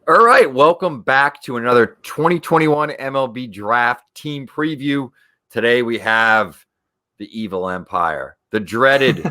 All right, welcome back to another 2021 MLB Draft Team Preview. Today we have the evil empire, the dreaded,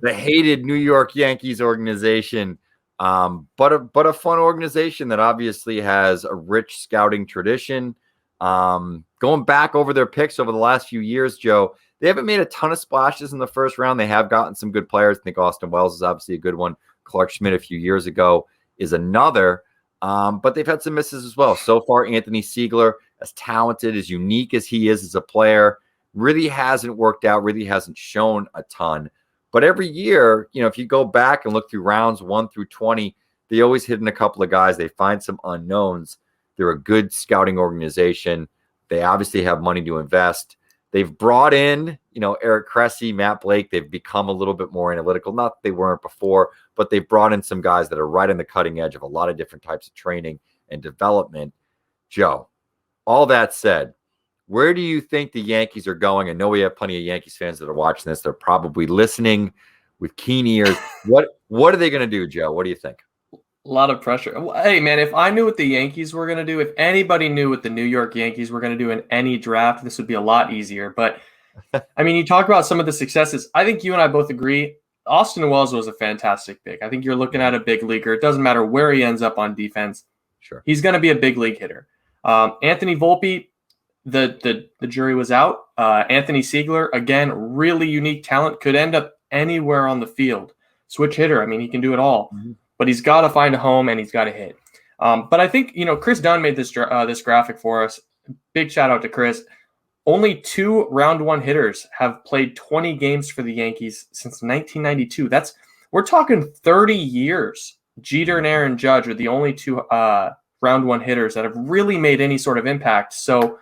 the hated New York Yankees organization, but a fun organization that obviously has a rich scouting tradition. Going back over their picks over the last few years, Joe, they haven't made a ton of splashes in the first round. They have gotten some good players. I think Austin Wells is obviously a good one. Clark Schmidt a few years ago is another. But they've had some misses as well. So far, Anthony Siegler, as talented, as unique as he is as a player, really hasn't worked out, really hasn't shown a ton. But every year, if you go back and look through rounds 1 through 20, they always hit in a couple of guys. They find some unknowns. They're a good scouting organization. They obviously have money to invest. They've brought in, Eric Cressey, Matt Blake. They've become a little bit more analytical. Not that they weren't before, but they've brought in some guys that are right on the cutting edge of a lot of different types of training and development. Joe, all that said, where do you think the Yankees are going? I know we have plenty of Yankees fans that are watching this. They're probably listening with keen ears. What are they going to do, Joe? What do you think? A lot of pressure. Hey, man, if I knew what the Yankees were going to do, if anybody knew what the New York Yankees were going to do in any draft, this would be a lot easier. But, I mean, you talk about some of the successes. I think you and I both agree Austin Wells was a fantastic pick. I think you're looking at a big leaguer. It doesn't matter where he ends up on defense. Sure. He's going to be a big league hitter. Anthony Volpe, the jury was out. Anthony Siegler, again, really unique talent, could end up anywhere on the field. Switch hitter. I mean, he can do it all. Mm-hmm. But he's got to find a home and he's got to hit. But I think, Chris Dunn made this graphic for us. Big shout out to Chris. Only 2 round 1 hitters have played 20 games for the Yankees since 1992. We're talking 30 years. Jeter and Aaron Judge are the only 2 round 1 hitters that have really made any sort of impact. So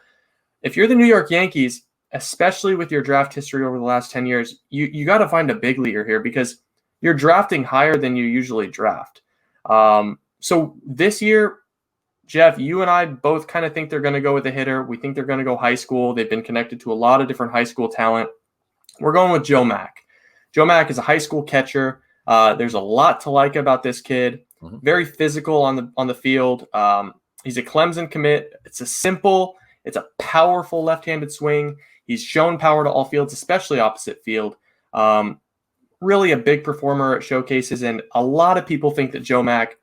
if you're the New York Yankees, especially with your draft history over the last 10 years, you got to find a big leaguer here because you're drafting higher than you usually draft. So this year, Jeff, you and I both kind of think they're going to go with a hitter. We think they're going to go high school. They've been connected to a lot of different high school talent. We're going with Joe Mack. Joe Mack is a high school catcher. There's a lot to like about this kid. Mm-hmm. Very physical on the field. He's a Clemson commit. It's a powerful left-handed swing. He's shown power to all fields, especially opposite field. Really a big performer at showcases, and a lot of people think that Joe Mack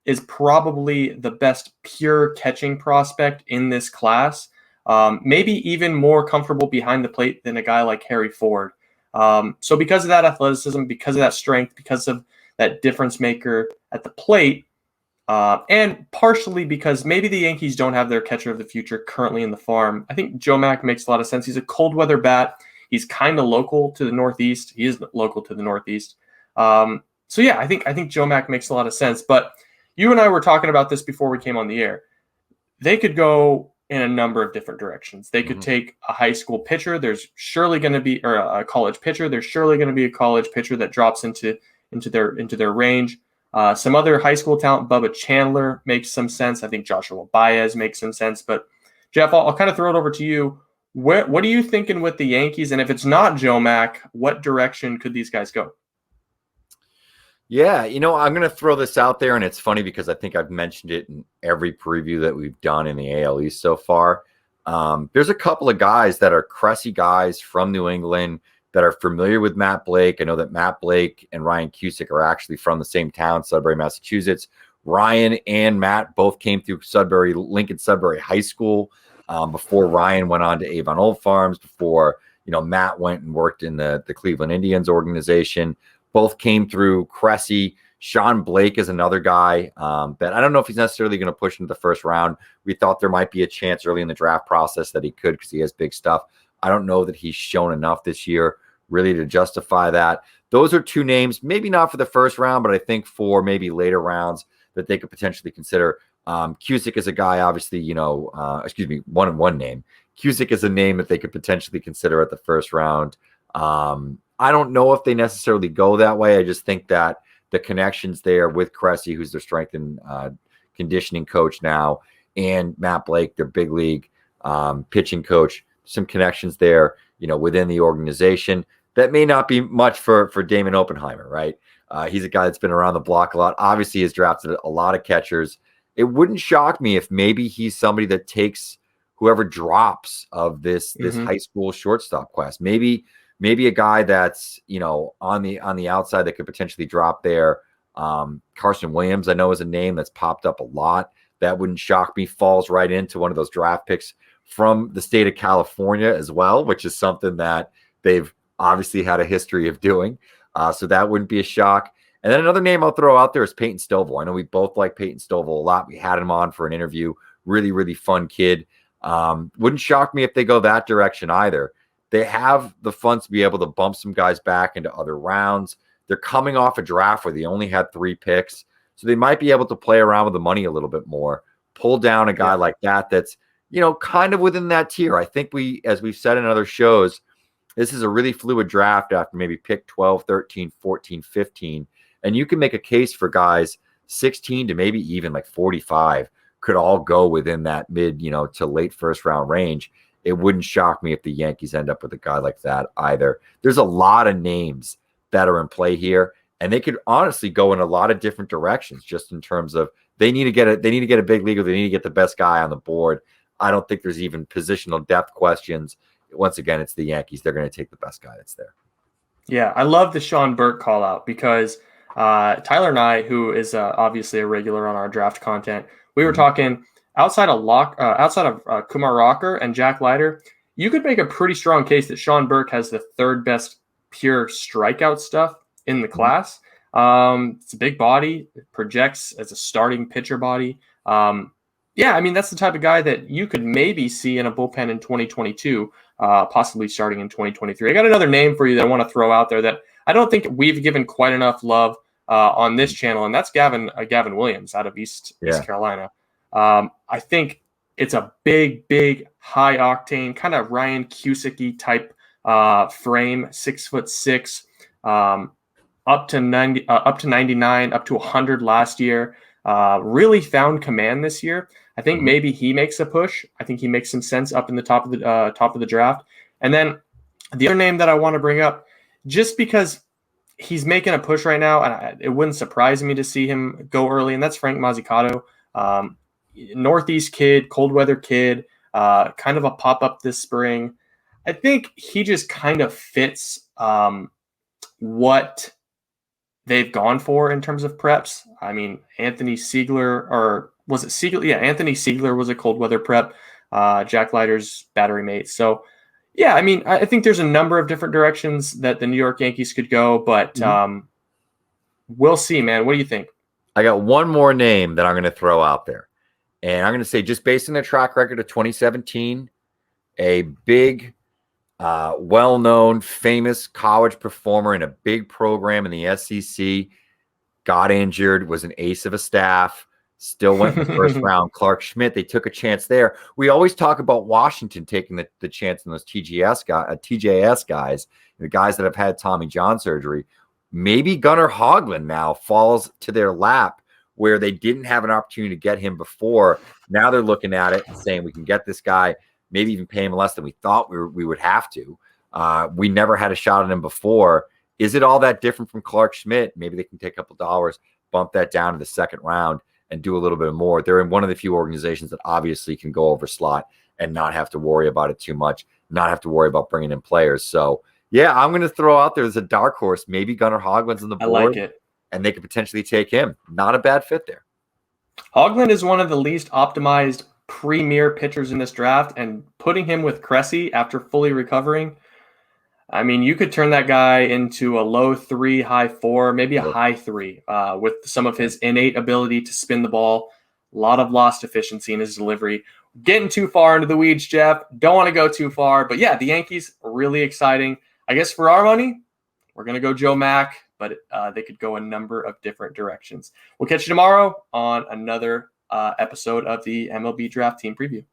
is probably the best pure catching prospect in this class. Maybe even more comfortable behind the plate than a guy like Harry Ford. So because of that athleticism, because of that strength, because of that difference maker at the plate, and partially because maybe the Yankees don't have their catcher of the future currently in the farm, I think Joe Mack makes a lot of sense. He's a cold weather bat. He's kind of local to the Northeast. He is local to the Northeast. So yeah, I think Joe Mack makes a lot of sense. But you and I were talking about this before we came on the air. They could go in a number of different directions. They could take a high school pitcher. There's surely going to be, or a college pitcher. There's surely going to be a college pitcher that drops into their range. Some other high school talent, Bubba Chandler makes some sense. I think Joshua Baez makes some sense. But Jeff, I'll kind of throw it over to you. What are you thinking with the Yankees? And if it's not Joe Mack, what direction could these guys go? Yeah, I'm going to throw this out there, and it's funny because I think I've mentioned it in every preview that we've done in the AL East so far. There's a couple of guys that are Cressey guys from New England that are familiar with Matt Blake. I know that Matt Blake and Ryan Cusick are actually from the same town, Sudbury, Massachusetts. Ryan and Matt both came through Lincoln Sudbury High School before Ryan went on to Avon Old Farms, before Matt went and worked in the Cleveland Indians organization. Both came through Cressey. Sean Blake is another guy that I don't know if he's necessarily going to push into the first round. We thought there might be a chance early in the draft process that he could because he has big stuff. I don't know that he's shown enough this year really to justify that. Those are 2 names, maybe not for the first round, but I think for maybe later rounds that they could potentially consider. Cusick is a guy, obviously, one name. Cusick is a name that they could potentially consider at the first round. I don't know if they necessarily go that way. I just think that the connections there with Cressey, who's their strength and conditioning coach now, and Matt Blake, their big league pitching coach, some connections there, within the organization. That may not be much for Damon Oppenheimer, right? He's a guy that's been around the block a lot. Obviously, has drafted a lot of catchers it wouldn't shock me if maybe he's somebody that takes whoever drops of this high school shortstop class. Maybe a guy that's, on the outside that could potentially drop there. Carson Williams, I know, is a name that's popped up a lot. That wouldn't shock me. Falls right into one of those draft picks from the state of California as well, which is something that they've obviously had a history of doing. So that wouldn't be a shock. And then another name I'll throw out there is Peyton Stovall. I know we both like Peyton Stovall a lot. We had him on for an interview. Really, really fun kid. Wouldn't shock me if they go that direction either. They have the funds to be able to bump some guys back into other rounds. They're coming off a draft where they only had 3 picks. So they might be able to play around with the money a little bit more, pull down a guy like that that's, kind of within that tier. I think as we've said in other shows, this is a really fluid draft after maybe pick 12, 13, 14, 15. And you can make a case for guys 16 to maybe even like 45 could all go within that mid, to late first round range. It wouldn't shock me if the Yankees end up with a guy like that either. There's a lot of names that are in play here, and they could honestly go in a lot of different directions just in terms of they need to get a big leaguer. They need to get the best guy on the board. I don't think there's even positional depth questions. Once again, it's the Yankees. They're going to take the best guy that's there. Yeah, I love the Sean Burke call out because Tyler and I, who is obviously a regular on our draft content, we were talking outside of Kumar Rocker and Jack Leiter. You could make a pretty strong case that Sean Burke has the 3rd best pure strikeout stuff in the class. It's a big body. It projects as a starting pitcher body. That's the type of guy that you could maybe see in a bullpen in 2022, possibly starting in 2023. I got another name for you that I want to throw out there that I don't think we've given quite enough love on this channel, and that's Gavin Williams out of East Carolina. I think it's a big, high octane, kind of Ryan Cusick-y type frame, 6'6", up to 99, up to 100 last year. Really found command this year. I think maybe he makes a push. I think he makes some sense up in the top of the draft. And then the other name that I want to bring up, just because he's making a push right now, and it wouldn't surprise me to see him go early, and that's Frank Mazucato. Northeast kid, cold weather kid, kind of a pop-up this spring. I think he just kind of fits what they've gone for in terms of preps. I mean, Anthony Siegler, or was it Siegler? Yeah, Anthony Siegler was a cold weather prep, Jack Leiter's battery mate. So, yeah, I mean, I think there's a number of different directions that the New York Yankees could go, but we'll see, man. What do you think? I got one more name that I'm going to throw out there. And I'm going to say, just based on the track record of 2017, a big, well-known, famous college performer in a big program in the SEC, got injured, was an ace of a staff, still went in the first round. Clark Schmidt, they took a chance there. We always talk about Washington taking the chance on those TJS guys, the guys that have had Tommy John surgery. Maybe Gunnar Hoglund now falls to their lap, where they didn't have an opportunity to get him before. Now they're looking at it and saying, we can get this guy, maybe even pay him less than we thought we would have to. We never had a shot at him before. Is it all that different from Clark Schmidt? Maybe they can take a couple dollars, bump that down to the second round, and do a little bit more. They're in one of the few organizations that obviously can go over slot and not have to worry about it too much, not have to worry about bringing in players. So, yeah, I'm going to throw out there as a dark horse. Maybe Gunnar Hoglund's on the board. I like it. And they could potentially take him. Not a bad fit there. Hoglund is one of the least optimized premier pitchers in this draft, and putting him with Cressy after fully recovering, I mean, you could turn that guy into a low 3, high 4, maybe a high 3 with some of his innate ability to spin the ball. A lot of lost efficiency in his delivery. Getting too far into the weeds, Jeff. Don't want to go too far. But, yeah, the Yankees, really exciting. I guess for our money, we're going to go Joe Mack, but they could go a number of different directions. We'll catch you tomorrow on another episode of the MLB Draft Team Preview.